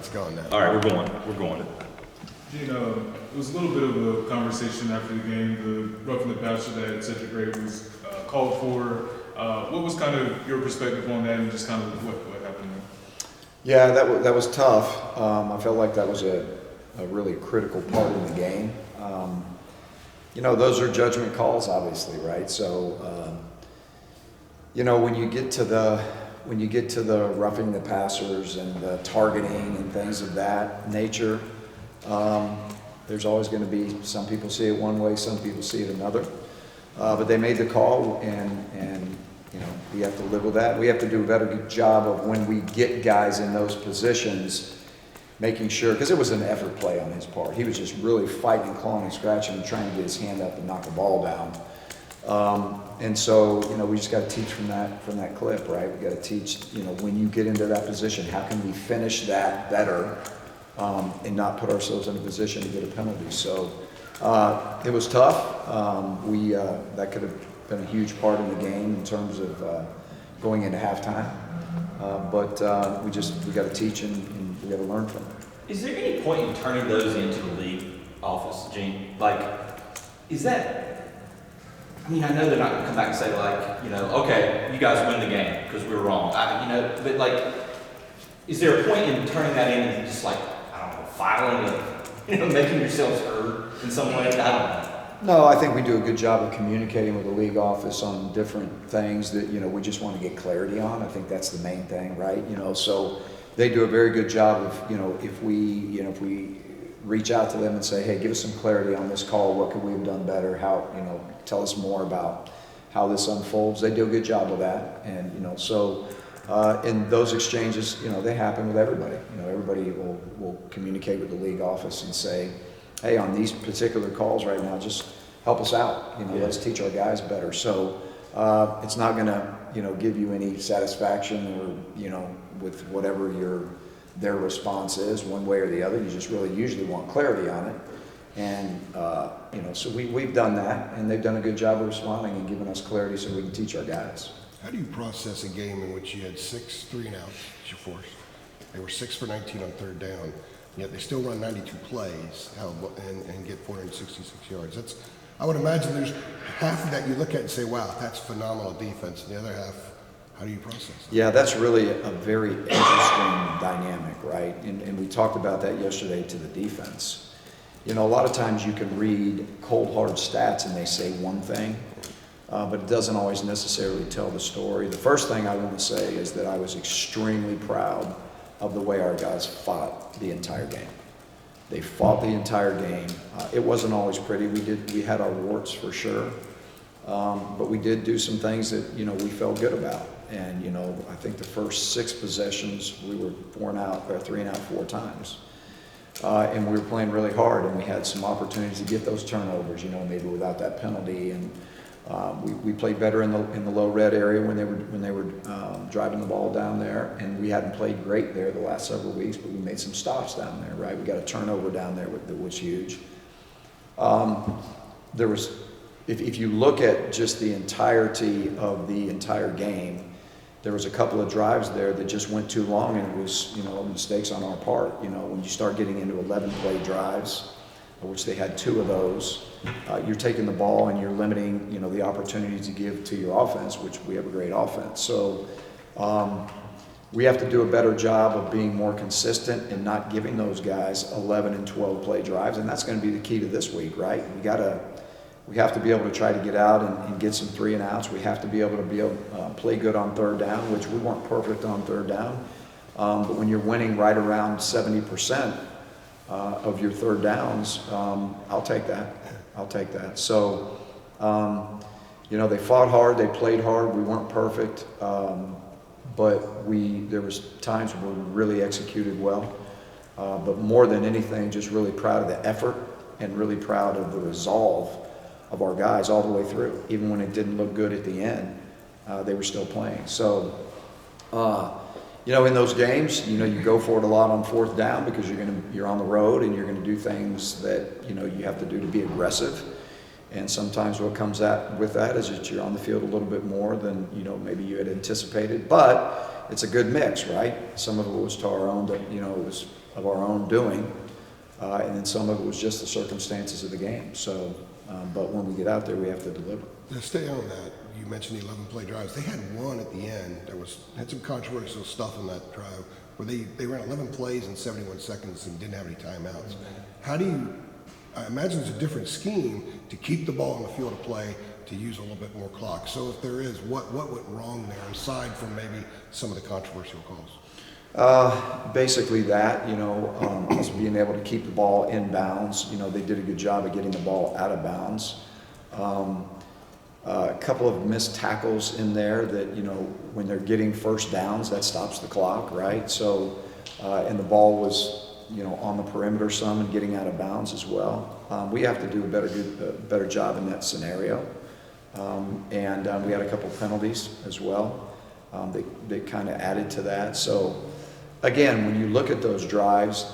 Let's go on that. All right, we're going. Gene, it was a little bit of a conversation after the game. The roughing the passer that Cedric Gray was called for. What was kind of your perspective on that, and just kind of what happened there? Yeah, that was tough. I felt like that was a really critical part of the game. Those are judgment calls, obviously, right? So, when you get to the roughing the passers and the targeting and things of that nature, there's always going to be, some people see it one way, some people see it another. But they made the call, and we have to live with that. We have to do a better job of when we get guys in those positions, making sure, because it was an effort play on his part. He was just really fighting, clawing, and scratching, and trying to get his hand up and knock the ball down. And so, we just got to teach from that clip, right? We got to teach, when you get into that position, how can we finish that better, and not put ourselves in a position to get a penalty. So it was tough. That could have been a huge part of the game in terms of going into halftime. But we got to teach and we got to learn from it. Is there any point in turning those into the league office, Gene? Is that? I mean, I know they're not going to come back and say okay, you guys win the game because we were wrong. But is there a point in turning that into just filing it, making yourselves heard in some way? I don't know. No, I think we do a good job of communicating with the league office on different things that, we just want to get clarity on. I think that's the main thing, right? So they do a very good job of, if we reach out to them and say, hey, give us some clarity on this call. What could we have done better? How, tell us more about how this unfolds. They do a good job of that. And, in those exchanges, they happen with everybody. Everybody will communicate with the league office and say, hey, on these particular calls right now, just help us out. Let's teach our guys better. So it's not going to, give you any satisfaction or, with whatever their response is, one way or the other. You just really usually want clarity on it. And, so we've done that, and they've done a good job of responding and giving us clarity so we can teach our guys. How do you process a game in which you had 6 3-and-outs that you forced? They were 6 for 19 on third down, yet they still run 92 plays and get 466 yards. I would imagine there's half of that you look at and say, wow, that's phenomenal defense. And the other half, how do you process that? Yeah, that's really a very interesting dynamic, right? And we talked about that yesterday to the defense. A lot of times you can read cold hard stats and they say one thing, but it doesn't always necessarily tell the story. The first thing I want to say is that I was extremely proud of the way our guys fought the entire game. They fought the entire game. It wasn't always pretty. We had our warts for sure, but we did do some things that we felt good about. And I think the first 6 possessions we were 3-and-out 4 times, and we were playing really hard. And we had some opportunities to get those turnovers. Maybe without that penalty. And we played better in the low red area when they were driving the ball down there, and we hadn't played great there the last several weeks, but we made some stops down there, right? We got a turnover down there that was huge. If you look at just the entirety of the entire game, there was a couple of drives there that just went too long, and it was mistakes on our part. When you start getting into 11-play drives, which they had 2 of those, you're taking the ball and you're limiting, the opportunities to give to your offense, which we have a great offense. So we have to do a better job of being more consistent and not giving those guys 11 and 12 play drives, and that's going to be the key to this week, right? We have to be able to try to get out and get some 3-and-outs. We have to be able to play good on third down, which we weren't perfect on third down, but when you're winning right around 70%. Of your third downs, I'll take that. So, they fought hard, they played hard. We weren't perfect, but there was times where we really executed well. But more than anything, just really proud of the effort and really proud of the resolve of our guys all the way through. Even when it didn't look good at the end, they were still playing. So. In those games, you go for it a lot on fourth down because you're on the road and you're going to do things that, you have to do to be aggressive. And sometimes what comes with that is that you're on the field a little bit more than, maybe you had anticipated. But it's a good mix, right? Some of it was to our own, it was of our own doing, and then some of it was just the circumstances of the game. So, but when we get out there, we have to deliver. To stay on that, you mentioned the 11 play drives. They had one at the end that had some controversial stuff on that drive where they ran 11 plays in 71 seconds and didn't have any timeouts. How do you, I imagine it's a different scheme to keep the ball on the field of play, to use a little bit more clock. So if there is, what went wrong there aside from maybe some of the controversial calls? Basically that, us being able to keep the ball in bounds. They did a good job of getting the ball out of bounds. A couple of missed tackles in there that, when they're getting first downs, that stops the clock, right? So, and the ball was, on the perimeter some and getting out of bounds as well. We have to do a better job in that scenario. And we had a couple penalties as well. They kind of added to that. So, again, when you look at those drives,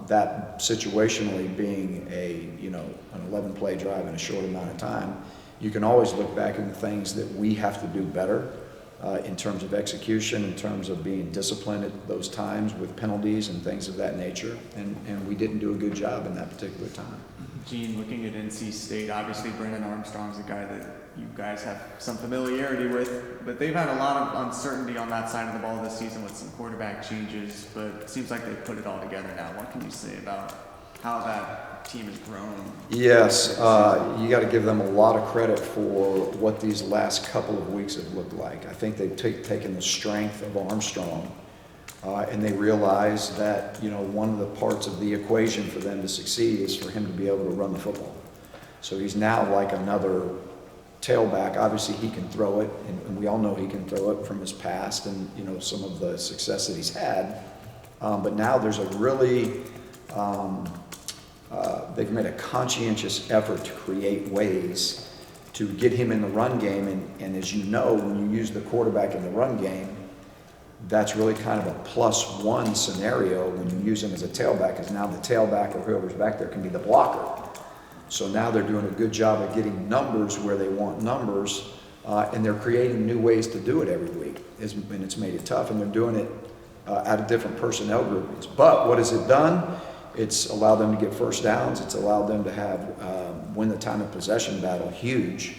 that situationally being an 11-play drive in a short amount of time, you can always look back at the things that we have to do better in terms of execution, in terms of being disciplined at those times with penalties and things of that nature. And we didn't do a good job in that particular time. Gene, looking at NC State, obviously Brennan Armstrong's a guy that you guys have some familiarity with, but they've had a lot of uncertainty on that side of the ball this season with some quarterback changes, but it seems like they've put it all together now. What can you say about how that team has grown? Yes, you got to give them a lot of credit for what these last couple of weeks have looked like. I think they've taken the strength of Armstrong and they realize that, one of the parts of the equation for them to succeed is for him to be able to run the football. So he's now like another tailback. Obviously he can throw it, and we all know he can throw it from his past and, some of the success that he's had. But now there's a really, they've made a conscientious effort to create ways to get him in the run game. And as you know, when you use the quarterback in the run game, that's really kind of a +1 scenario when you use him as a tailback, because now the tailback or whoever's back there can be the blocker. So now they're doing a good job of getting numbers where they want numbers, and they're creating new ways to do it every week, and it's made it tough, and they're doing it out of different personnel groupings. But what has it done? It's allowed them to get first downs. It's allowed them to have win the time of possession battle huge,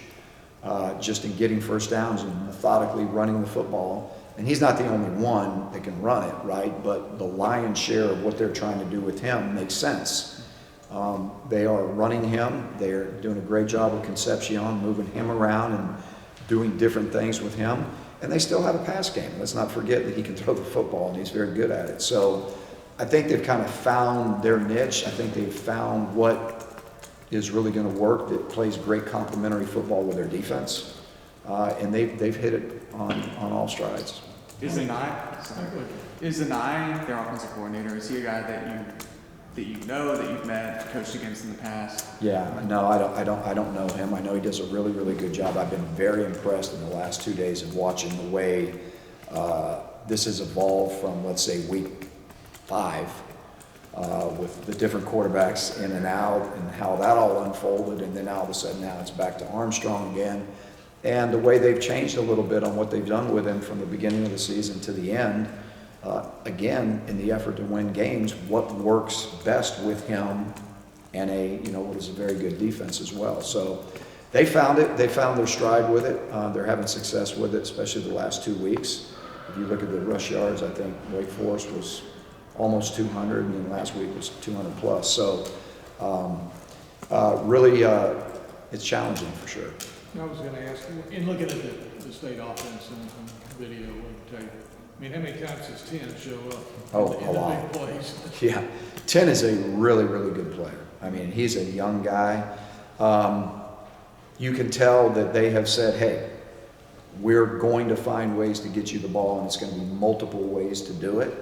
just in getting first downs and methodically running the football. And he's not the only one that can run it, right? But the lion's share of what they're trying to do with him makes sense. They are running him. They're doing a great job with Concepcion, moving him around and doing different things with him. And they still have a pass game. Let's not forget that he can throw the football, and he's very good at it. So I think they've kind of found their niche. I think they've found what is really going to work, that plays great complementary football with their defense. And they've hit it on all strides. Is Anai their offensive coordinator? Is he a guy that you've met, coached against in the past? Yeah, no, I don't know him. I know he does a really, really good job. I've been very impressed in the last 2 days of watching the way this has evolved from, let's say, week 5, with the different quarterbacks in and out, and how that all unfolded, and then all of a sudden now it's back to Armstrong again. And the way they've changed a little bit on what they've done with him from the beginning of the season to the end, again, in the effort to win games, what works best with him and what is a very good defense as well. So they found it. They found their stride with it. They're having success with it, especially the last 2 weeks. If you look at the rush yards, I think Wake Forest was almost 200, and then last week was 200 plus. So really, it's challenging for sure. I was going to ask you, in looking at the state offense and video and tape, I mean, how many times does 10 show up in the big plays? Yeah, 10 is a really, really good player. I mean, he's a young guy. You can tell that they have said, hey, we're going to find ways to get you the ball, and it's going to be multiple ways to do it.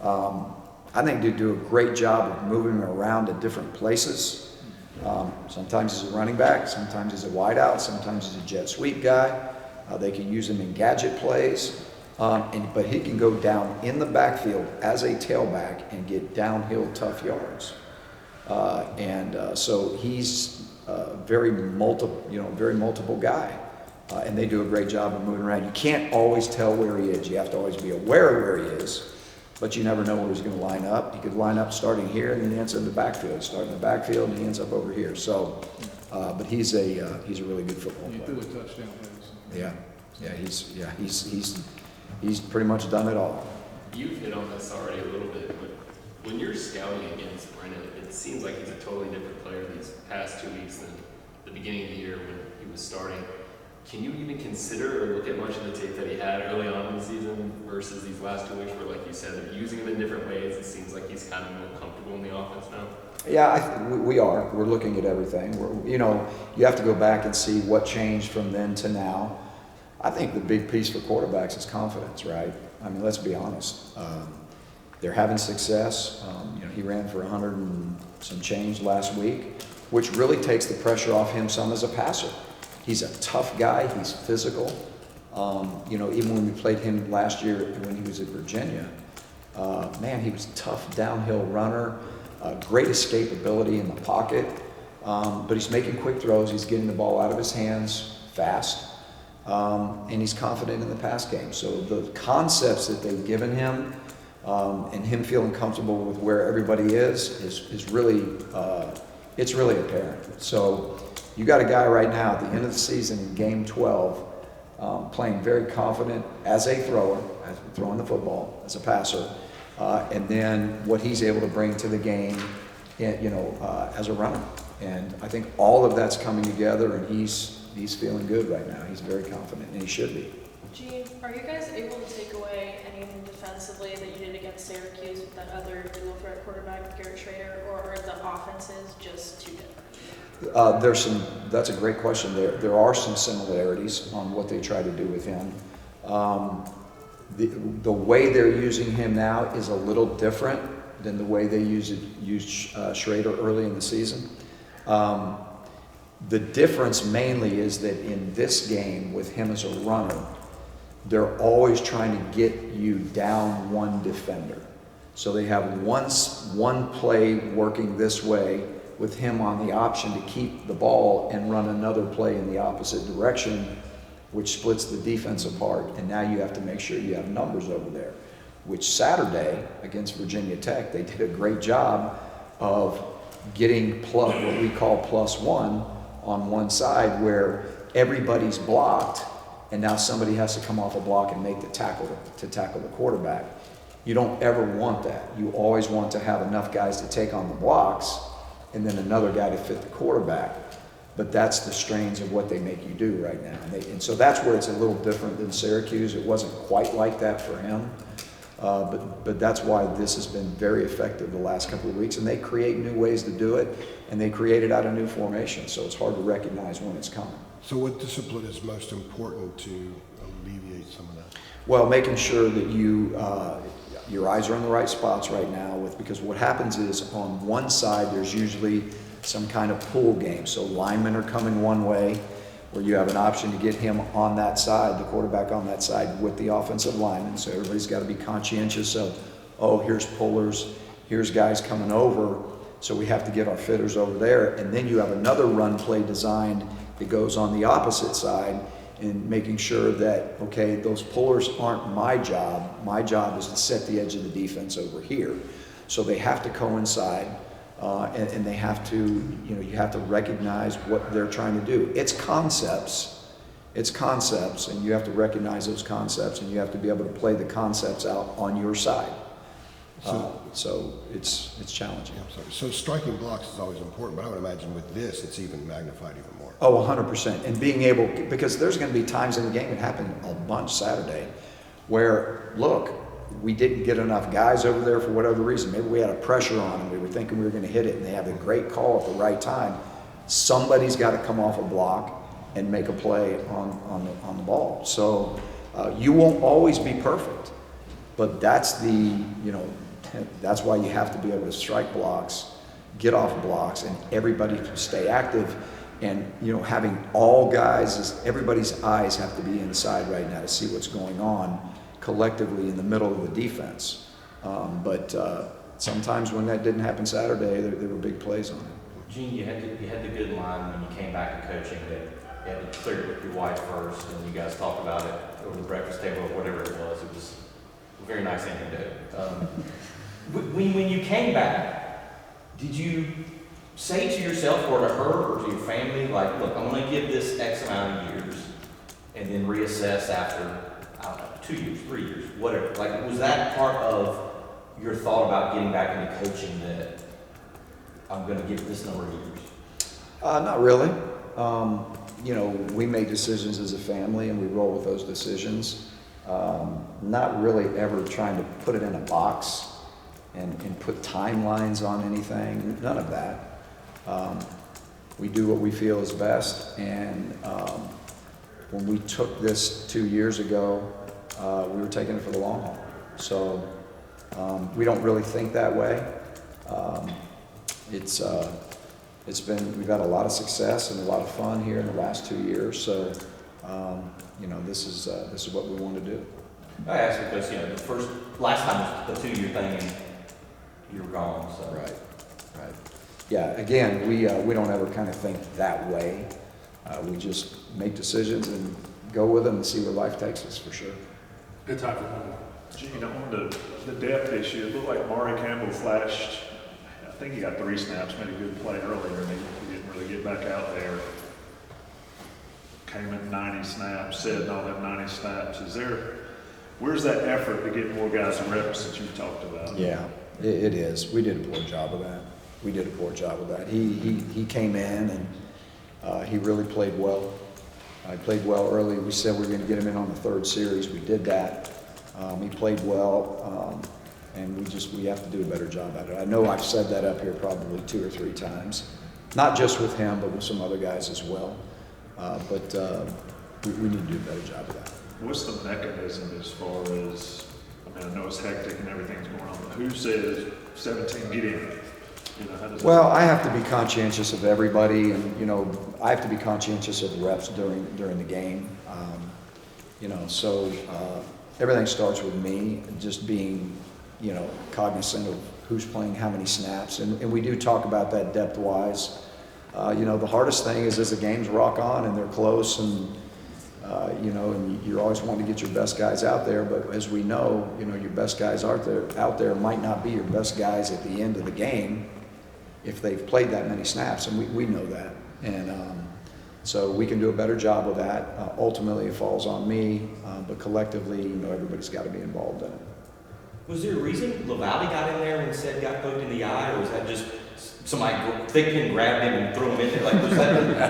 I think they do a great job of moving him around to different places. Sometimes he's a running back, sometimes he's a wideout, sometimes he's a jet sweep guy. They can use him in gadget plays, but he can go down in the backfield as a tailback and get downhill tough yards. So he's a very multiple guy. And they do a great job of moving around. You can't always tell where he is. You have to always be aware of where he is, but you never know where he's going to line up. He could line up starting here, and then he ends up in the backfield. Starting in the backfield, and he ends up over here. So, but he's a really good football He player. threw a touchdown pass. He's pretty much done it all. You've hit on this already a little bit, but when you're scouting against Brennan, it seems like he's a totally different player these past 2 weeks than the beginning of the year when he was starting. Can you even consider or look at much of the tape that he had early on in the season versus these last 2 weeks where, like you said, they're using him in different ways? It seems like he's kind of more comfortable in the offense now. Yeah, we are. We're looking at everything. You have to go back and see what changed from then to now. I think the big piece for quarterbacks is confidence, right? I mean, let's be honest. They're having success. He ran for 100 and some change last week, which really takes the pressure off him some as a passer. He's a tough guy. He's physical. Even when we played him last year when he was at Virginia, man, he was a tough downhill runner, great escapability in the pocket, but he's making quick throws. He's getting the ball out of his hands fast, and he's confident in the pass game. So the concepts that they've given him and him feeling comfortable with where everybody is really, it's really apparent. So you got a guy right now at the end of the season in game 12 playing very confident as a thrower, as throwing the football, as a passer, and then what he's able to bring to the game, as a runner. And I think all of that's coming together, and he's feeling good right now. He's very confident, and he should be. Gene, are you guys able to take away anything defensively that you did against Syracuse with that other dual threat quarterback, Garrett Schrader, or are the offenses just too different? That's a great question. There are some similarities on what they try to do with him. The way they're using him now is a little different than the way they used Schrader early in the season. The difference mainly is that in this game with him as a runner, they're always trying to get you down one defender. So they have one play working this way with him on the option to keep the ball and run another play in the opposite direction, which splits the defense apart. And now you have to make sure you have numbers over there, which Saturday against Virginia Tech, they did a great job of getting what we call +1 on one side where everybody's blocked and now somebody has to come off a block and make the tackle to tackle the quarterback. You don't ever want that. You always want to have enough guys to take on the blocks and then another guy to fit the quarterback. But that's the strains of what they make you do right now. And so that's where it's a little different than Syracuse. It wasn't quite like that for him. But that's why this has been very effective the last couple of weeks. And they create new ways to do it, and they create it out of new formations. So it's hard to recognize when it's coming. So what discipline is most important to alleviate some of that? Well, making sure that your eyes are in the right spots right now because what happens is on one side there's usually some kind of pool game. So linemen are coming one way where you have an option to get him on that side, the quarterback on that side with the offensive lineman. So everybody's got to be conscientious of, here's pullers, here's guys coming over. So we have to get our fitters over there. And then you have another run play designed that goes on the opposite side in making sure that, okay, those pullers aren't my job. My job is to set the edge of the defense over here. So they have to coincide, and they have to, you have to recognize what they're trying to do. It's concepts, and you have to recognize those concepts, and you have to be able to play the concepts out on your side. So it's challenging. I'm sorry. So striking blocks is always important, but I would imagine with this, it's even magnified even more. Oh, 100%. And being able, because there's going to be times in the game, it happened a bunch Saturday, where, look, we didn't get enough guys over there for whatever reason. Maybe we had a pressure on them. We were thinking we were going to hit it, and they have a great call at the right time. Somebody's got to come off a block and make a play on the ball. So you won't always be perfect, but that's that's why you have to be able to strike blocks, get off blocks, and everybody to stay active. And, having all guys, everybody's eyes have to be inside right now to see what's going on collectively in the middle of the defense. But sometimes when that didn't happen Saturday, there were big plays on it. Gene, you had the good line when you came back to coaching that you had to clear it with your wife first, and you guys talked about it over the breakfast table or whatever it was. It was a very nice anecdote. When you came back, did you say to yourself or to her or to your family, like, look, I'm going to give this X amount of years and then reassess after, I don't know, 2 years, 3 years, whatever. Like, was that part of your thought about getting back into coaching that I'm going to give this number of years? Not really. You know, we make decisions as a family and we roll with those decisions. Not really ever trying to put it in a box and put timelines on anything, none of that. We do what we feel is best, and when we took this 2 years ago, we were taking it for the long haul. So we don't really think that way. We've had a lot of success and a lot of fun here in the last 2 years. So you know, this is what we want to do. I asked because, you know, last time was the 2 year thing and you were gone, so. Right. Yeah, again, we don't ever kind of think that way. We just make decisions and go with them and see where life takes us, for sure. Good time for one. Gene, on the depth issue, it looked like Maury Campbell flashed, I think he got 3 snaps, made a good play earlier, and he didn't really get back out there. Came in 90 snaps, said all them 90 snaps. Where's that effort to get more guys reps that you talked about? Yeah, it is. We did a poor job of that. He came in and he really played well. He played well early. We said we were going to get him in on the 3rd series. We did that. He played well, and we have to do a better job at it. I know I've said that up here probably 2 or 3 times, not just with him, but with some other guys as well. But we need to do a better job of that. What's the mechanism as far as, I know it's hectic and everything's going on, but who says 17 get in? You know, how does Well, I have to be conscientious of everybody, and you know, I have to be conscientious of the reps during the game. You know, so everything starts with me, just being, you know, cognizant of who's playing how many snaps, and we do talk about that depth-wise. You know, the hardest thing is as the games rock on and they're close, and you know, and you're always wanting to get your best guys out there, but as we know, you know, your best guys out there might not be your best guys at the end of the game if they've played that many snaps, and we know that. And so we can do a better job of that. Ultimately, it falls on me, but collectively, you know, everybody's got to be involved in it. Was there a reason LaValle got in there and said got poked in the eye, or was that just somebody thick and grabbed him and threw him in there? Like,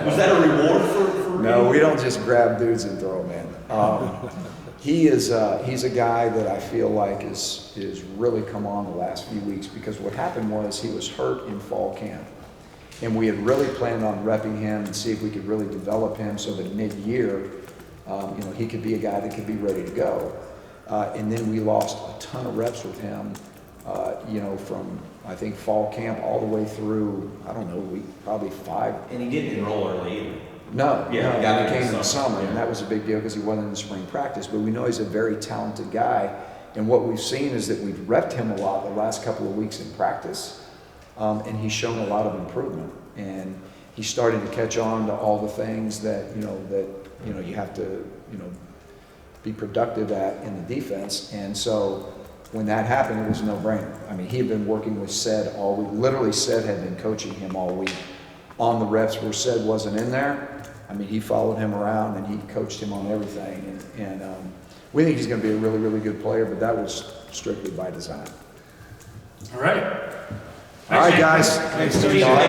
was that a reward for No, him? we don't just grab dudes and throw them in. He's a guy that I feel like is really come on the last few weeks, because what happened was he was hurt in fall camp. And we had really planned on repping him and see if we could really develop him so that mid-year, you know, he could be a guy that could be ready to go. And then we lost a ton of reps with him, you know, from, I think, fall camp all the way through, I don't know, probably 5. And he didn't enroll early either. No, Yeah, no, he got he it came in the summer. summer, and that was a big deal because he wasn't in spring practice. But we know he's a very talented guy, and what we've seen is that we've repped him a lot the last couple of weeks in practice, and he's shown a lot of improvement. And he's starting to catch on to all the things that you have to be productive at in the defense. And so when that happened, it was a no-brainer. I mean, he had been working with Sed all week. Literally, Sed had been coaching him all week on the reps where Sed wasn't in there. I mean, he followed him around and he coached him on everything. And we think he's going to be a really, really good player, but that was strictly by design. All right. All right, guys. Thanks, Thanks,